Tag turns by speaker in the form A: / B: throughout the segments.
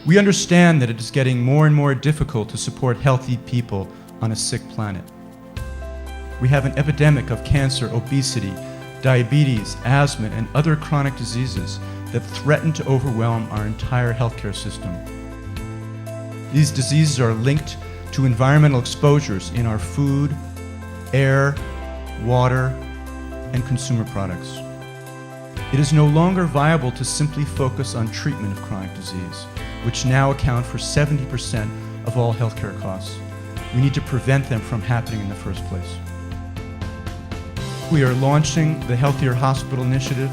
A: We understand that it is getting more and more difficult to support healthy people on a sick planet. We have an epidemic of cancer, obesity, diabetes, asthma, and other chronic diseases that threaten to overwhelm our entire healthcare system. These diseases are linked to environmental exposures in our food, air, water, and consumer products. It is no longer viable to simply focus on treatment of chronic disease, which now account for 70% of all healthcare costs. We need to prevent them from happening in the first place. We are launching the Healthier Hospital Initiative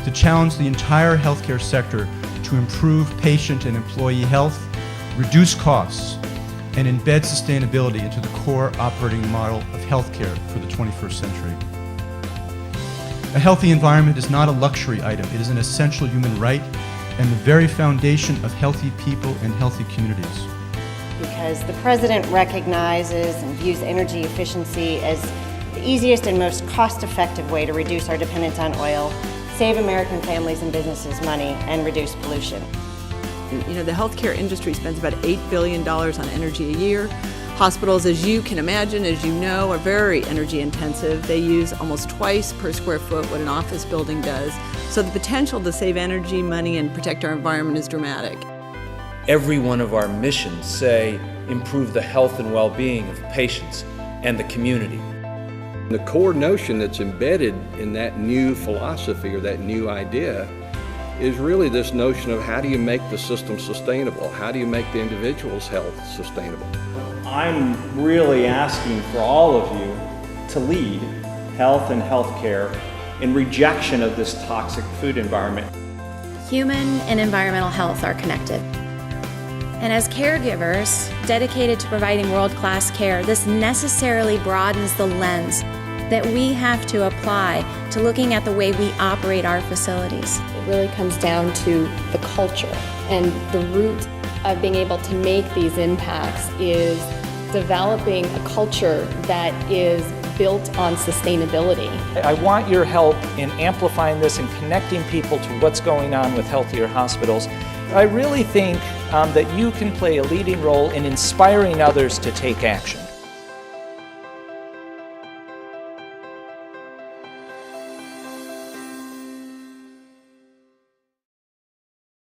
A: to challenge the entire healthcare sector to improve patient and employee health, reduce costs, and embed sustainability into the core operating model of healthcare for the 21st century. A healthy environment is not a luxury item. It is an essential human right and the very foundation of healthy people and healthy communities.
B: Because the President recognizes and views energy efficiency as the easiest and most cost-effective way to reduce our dependence on oil, save American families and businesses money, and reduce pollution.
C: You know, the healthcare industry spends about $8 billion on energy a year. Hospitals, as you can imagine, as you know, are very energy intensive. They use almost twice per square foot what an office building does. So the potential to save energy, money, and protect our environment is dramatic.
D: Every one of our missions say improve the health and well-being of patients and the community.
E: The core notion that's embedded in that new philosophy or that new idea is really this notion of how do you make the system sustainable? How do you make the individual's health sustainable?
F: I'm really asking for all of you to lead health and healthcare in rejection of this toxic food environment.
G: Human and environmental health are connected. And as caregivers dedicated to providing world-class care, this necessarily broadens the lens that we have to apply to looking at the way we operate our facilities.
H: It really comes down to the culture, and the root of being able to make these impacts is developing a culture that is built on sustainability.
I: I want your help in amplifying this and connecting people to what's going on with healthier hospitals. I really think that you can play a leading role in inspiring others to take action.